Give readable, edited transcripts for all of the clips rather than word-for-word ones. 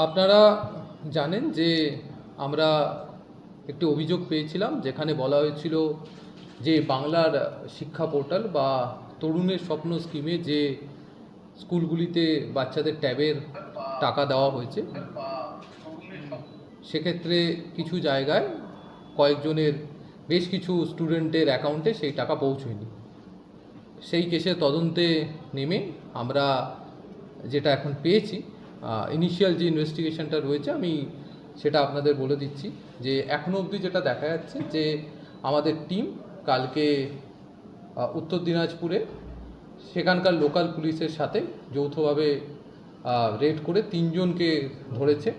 আপনারা জানেন যে আমরা একটি অভিযোগ পেয়েছিলাম যেখানে বলা হয়েছিল যে বাংলার শিক্ষা পোর্টাল বা তরুণের স্বপ্ন স্কিমে যে স্কুলগুলিতে বাচ্চাদের ট্যাবের টাকা দেওয়া হয়েছে, সেক্ষেত্রে কিছু জায়গায় কয়েকজনের বেশ কিছু স্টুডেন্টের অ্যাকাউন্টে সেই টাকা পৌঁছয়নি। সেই কেসের তদন্তে নেমে আমরা যেটা এখন পেয়েছি, ইনিশিয়াল যে ইনভেস্টিগেশনটা রয়েছে, আমি সেটা আপনাদের বলে দিচ্ছি যে এখনও অবধি যেটা দেখা যাচ্ছে যে আমাদের টিম কালকে উত্তর দিনাজপুরে সেখানকার লোকাল পুলিশের সাথে যৌথভাবে রেড করে 3 জনকে ধরেছে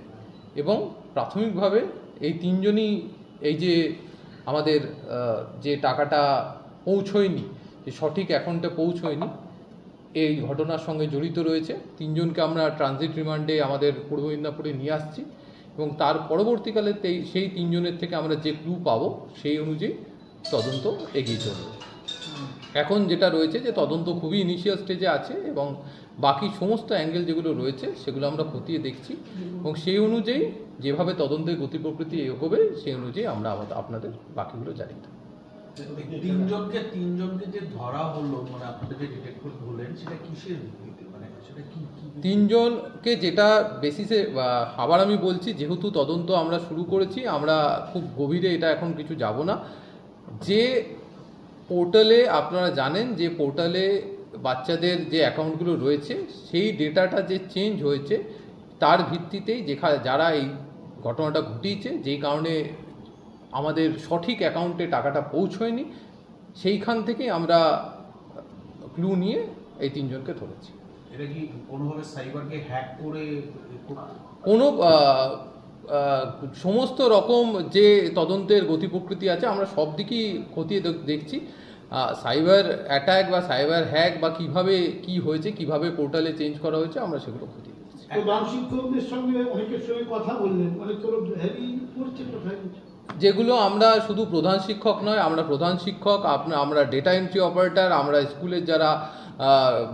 এবং প্রাথমিকভাবে এই 3 জনই এই যে আমাদের যে টাকাটা পৌঁছয়নি, যে সঠিক অ্যাকাউন্টে পৌঁছয়নি, এই ঘটনার সঙ্গে জড়িত রয়েছে। 3 জনকে আমরা ট্রানজিট রিমান্ডে আমাদের পূর্ব মেদিনীপুরে নিয়ে আসছি এবং তার পরবর্তীকালে সেই 3 জনের থেকে আমরা যে ক্লু পাবো সেই অনুযায়ী তদন্ত এগিয়ে চলবে। এখন যেটা রয়েছে যে তদন্ত খুবই ইনিশিয়াল স্টেজে আছে এবং বাকি সমস্ত অ্যাঙ্গেল যেগুলো রয়েছে সেগুলো আমরা খতিয়ে দেখছি এবং সেই অনুযায়ী যেভাবে তদন্তের গতি প্রকৃতি এগোবে সেই অনুযায়ী আমরা আপনাদের বাকিগুলো জানিয়ে দেব। তিনজনকে যে ধরা হলো, মানে আপনাদের যে ডিটেকটিভ বললেন, সেটা কিসের ভিত্তিতে, মানে সেটা কি 3 জনকে যেটা বেসিসে, আবার আমি বলছি, যেহেতু তদন্ত আমরা শুরু করেছি, আমরা খুব গভীরে এটা এখন কিছু যাব না। যে পোর্টালে আপনারা জানেন যে পোর্টালে বাচ্চাদের যে অ্যাকাউন্টগুলো রয়েছে সেই ডেটাটা যে চেঞ্জ হয়েছে তার ভিত্তিতেই যারা এই ঘটনাটা ঘটিয়েছে, যেই কারণে আমাদের সঠিক অ্যাকাউন্টে টাকাটা পৌঁছয়নি, সেইখান থেকেই আমরা ক্লু নিয়ে এই 3 জনকে ধরেছি। এটা কি কোনোভাবে সাইবারকে হ্যাক করে কোনো সমস্ত রকম যে তদন্তের গতি প্রকৃতি আছে আমরা সব দিকেই খতিয়ে দেখছি। সাইবার অ্যাটাক বা সাইবার হ্যাক বা কিভাবে কি হয়েছে, কিভাবে পোর্টালে চেঞ্জ করা হয়েছে, আমরা সেগুলো খতিয়ে দেখছি। প্রধান শিক্ষকদের সঙ্গে অনেকের সঙ্গে কথা বললেন, অনেকের ভ্যারি করছে কোথায় যেগুলো আমরা শুধু প্রধান শিক্ষক নয়, আমরা প্রধান শিক্ষক, আমরা ডেটা এন্ট্রি অপারেটর, আমরা স্কুলের যারা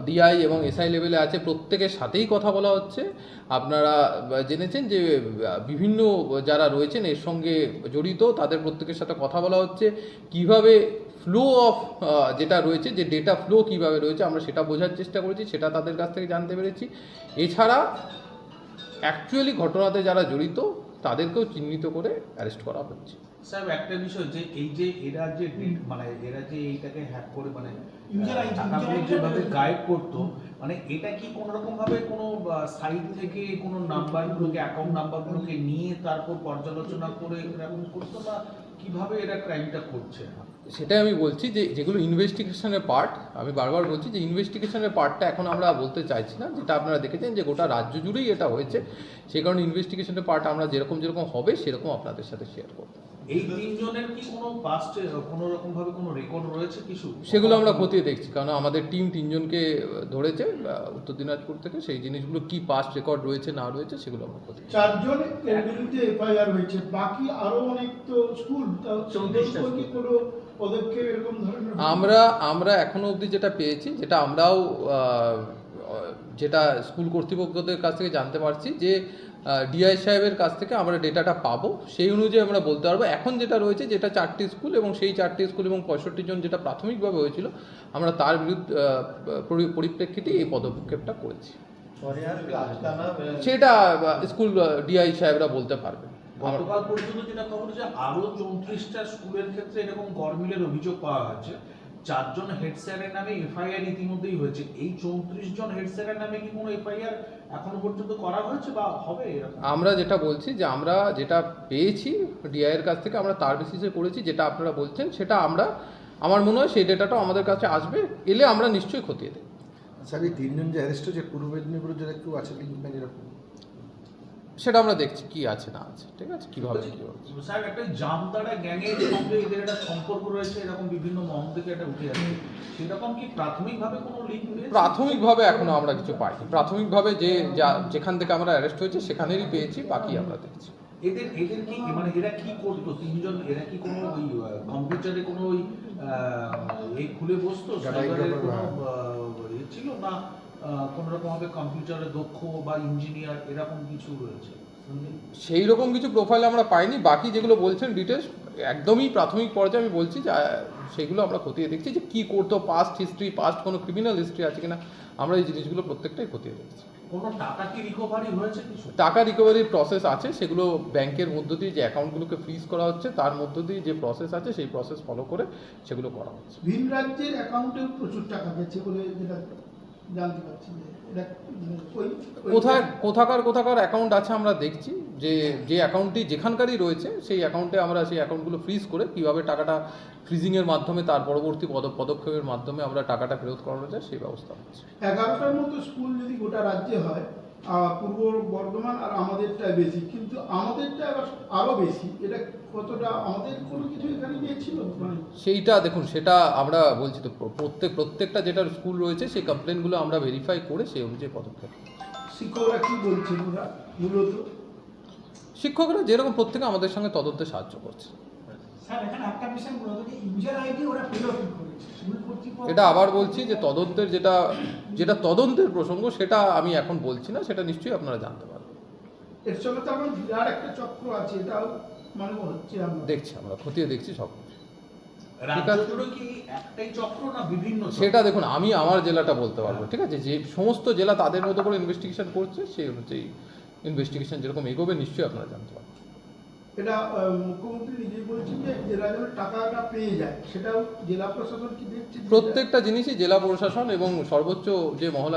ডিআই এবং এসআই লেভেলে আছে প্রত্যেকের সাথেই কথা বলা হচ্ছে। আপনারা জেনেছেন যে বিভিন্ন যারা রয়েছেন এর সঙ্গে জড়িত তাদের প্রত্যেকের সাথে কথা বলা হচ্ছে। কিভাবে ফ্লো অফ যেটা রয়েছে, যে ডেটা ফ্লো কিভাবে রয়েছে, আমরা সেটা বোঝার চেষ্টা করেছি, সেটা তাদের কাছ থেকে জানতে পেরেছি। এছাড়া অ্যাকচুয়ালি ঘটনাতে যারা জড়িত তাদেরকেও চিহ্নিত করে অ্যারেস্ট করা হচ্ছে। স্যার, একটা বিষয় যে এই যে এরা যে মানে এরা যে এইটাকে হ্যাক করে, মানে টাকাগুলো যেভাবে গায়েব করতো, মানে এটা কি কোনো রকম ভাবে কোনো সাইট থেকে কোনো নাম্বারগুলোকে, অ্যাকাউন্ট নাম্বারগুলোকে নিয়ে তারপর পর্যালোচনা করে এরকম করতো, না কিভাবে এরা ক্রাইমটা করছে? সেটাই আমি বলছি যে যেগুলো ইনভেস্টিগেশনের পার্ট, আমি বারবার বলছি যে ইনভেস্টিগেশনের পার্টটা এখন আমরা বলতে চাইছি না। যেটা আপনারা দেখেছেন যে গোটা রাজ্য জুড়েই এটা হয়েছে, সেই কারণে ইনভেস্টিগেশনের পার্ট আমরা যেরকম হবে সেরকম আপনাদের সাথে শেয়ার করব। এই 3 জনের কি কোনো পাস্টে কোনো রকম ভাবে কোনো রেকর্ড রয়েছে কিছু? সেগুলো আমরা খতিয়ে দেখছি, কারণ আমাদের টিম 3 জনকে ধরেছে উত্তর দিনাজপুর থেকে। সেই জিনিসগুলো কি পাস্ট রেকর্ড রয়েছে না রয়েছে সেগুলো আমরা খতিয়ে 4 জনের বিরুদ্ধে এফআইআর হয়েছে, বাকি আরো অনেক তো স্কুল কি কোনো পদক্ষেপ এরকম ধরনের? আমরা এখনো অবধি যেটা পেয়েছি, যেটা আমরাও যেটা স্কুল কর্তৃপক্ষদের কাছ থেকে জানতে পারছি, যে ডিআই সাহেবের কাছ থেকে আমরা ডেটাটা পাবো, সেই অনুযায়ী আমরা বলতে পারবো। এখন যেটা রয়েছে, যেটা 4টি স্কুল এবং সেই 4টি স্কুল এবং 65 জন যেটা প্রাথমিকভাবে হয়েছিল, আমরা তার পরিপ্রেক্ষিতে এই পদক্ষেপটা করেছি। সেটা স্কুল ডিআই সাহেবরা বলতে পারবে। গতকাল পর্যন্ত যেটা খবর যে আরো 34টা স্কুলের ক্ষেত্রে এরকম গরমিলের অভিযোগ পাওয়া হয়েছে। 4 জন হেড স্যারের নামে এফআইআর ইতিমধ্যেই হয়েছে। এই 34 জন হেড স্যারের নামে কি কোনো এফআইআর এখনো পর্যন্ত করা হয়েছে বা হবে? আমরা যেটা বলছি যে আমরা যেটা পেয়েছি ডিআই এর কাছ থেকে, আমরা তার বেসিসে করেছি। যেটা আপনারা বলছেন সেটা আমার মনে হয় সেই ডেটাটাও আমাদের কাছে আসবে, এলে আমরা নিশ্চয়ই খতিয়ে দেব। স্যার, এই 3 জন যে অ্যারেস্ট হয়েছে পূর্ব মেদিনীপুরের যারা কেউ আছে লিঙ্ক এরকম, সেটা আমরা দেখছি কি আছে না আছে। ঠিক আছে, কিভাবে স্যার, একটা জামতারা গ্যাংয়ের সঙ্গে এদের একটা সম্পর্ক রয়েছে, এরকম বিভিন্ন মহল থেকে এটা উঠে আসছে, সেরকম কি প্রাথমিকভাবে কোনো লিঙ্ক রয়েছে? প্রাথমিকভাবে এখনো আমরা কিছু পাইনি। প্রাথমিকভাবে যেখান থেকে আমরা অ্যারেস্ট হয়েছে সেখানেরই পেয়েছি, বাকি আমরা দেখছি। এদের কি মানে এরা কি করতো 3 জন? এরা কি কোনো ওই কম্পিউটারে কোনো ওই এই খুলে বসতো, সাইবারের কোনো ছিল না কোনো রকম ভাবে কম্পিউটারে দক্ষ বা ইঞ্জিনিয়ার এরকম কিছু রয়েছে? সেই রকম কিছু প্রোফাইল আমরা পাইনি। বাকি যেগুলো বলছেন ডিটেলস একদমই প্রাথমিক পর্যায়ে আমি বলছি যে সেগুলো আমরা খতিয়ে দেখছি যে কী করতো, পাস্ট হিস্ট্রি, পাস্ট কোনো ক্রিমিনাল হিস্ট্রি আছে কিনা, আমরা এই জিনিসগুলো প্রত্যেকটাই খতিয়ে দেখছি। কোনো টাকা কি রিকভারি হয়েছে কিছু? টাকা রিকভারির প্রসেস আছে, সেগুলো ব্যাংকের মধ্য দিয়ে যে অ্যাকাউন্টগুলোকে ফ্রিজ করা হচ্ছে তার মধ্য দিয়ে যে প্রসেস আছে সেই প্রসেস ফলো করে সেগুলো করা হচ্ছে। ভিন রাজ্যের অ্যাকাউন্টেও প্রচুর টাকা গেছে বলে যেটা জানতে পারছি, যে এটা কোথাকার অ্যাকাউন্ট আছে আমরা দেখছি, যে অ্যাকাউন্টটি যেখানকারই রয়েছে সেই অ্যাকাউন্টে আমরা সেই অ্যাকাউন্টগুলো ফ্রিজ করে কীভাবে টাকাটা ফ্রিজিংয়ের মাধ্যমে তার পরবর্তী পদক্ষেপের মাধ্যমে আমরা টাকাটা ফেরত করানো যায় সেই ব্যবস্থা হচ্ছে। 11টার মতো স্কুল যদি গোটা রাজ্যে হয়, পূর্ব বর্ধমান আর আমাদেরটা বেশি, কিন্তু আমাদেরটা আবার আরো বেশি, এটা কতটা আমাদের কোনো কিছু এখানে গিয়েছিল মানে সেইটা দেখুন, সেটা আমরা বলছি তো প্রত্যেকটা যেটা স্কুল রয়েছে সেই কমপ্লেনগুলো আমরা ভেরিফাই করে সেই অনুযায়ী পদক্ষেপ। শিক্ষকরা কি বলছেন ওরা মূলত? শিক্ষকরা যেরকম প্রত্যেকে আমাদের সঙ্গে তদন্তে সাহায্য করছে। স্যার এখানে একটা বিষয় মূলত যে ইউজার আইডি ওরা পেল কি করেছে স্কুল কর্তৃপক্ষ? এটা আবার বলছি যে তদন্তের যেটা তদন্তের প্রসঙ্গ সেটা আমি এখন বলছি না, সেটা নিশ্চয়ই আপনারা জানতে পারবেন। এর সঙ্গে তো আমার বিরাট একটা চক্র আছে, এটাও মানে হচ্ছে আমরা খতিয়ে দেখছি সব কিছু। রাজ্যগুলো কি একটাই চক্র না বিভিন্ন চক্র? সেটা দেখুন, আমি আমার জেলাটা বলতে পারবো, ঠিক আছে? যে সমস্ত জেলা তাদের মতো করে ইনভেস্টিগেশন করছে, সেই অনুযায়ী ইনভেস্টিগেশন যেরকম এগোবে নিশ্চয়ই আপনারা জানতে পারবেন। এটা মুখ্যমন্ত্রী নিজেই বলছেন যে জেলা যেন টাকাটা পেয়ে যায়, সেটাও জেলা প্রশাসন কি দেখছে? প্রত্যেকটা জিনিসই জেলা প্রশাসন এবং সর্বোচ্চ যে মহল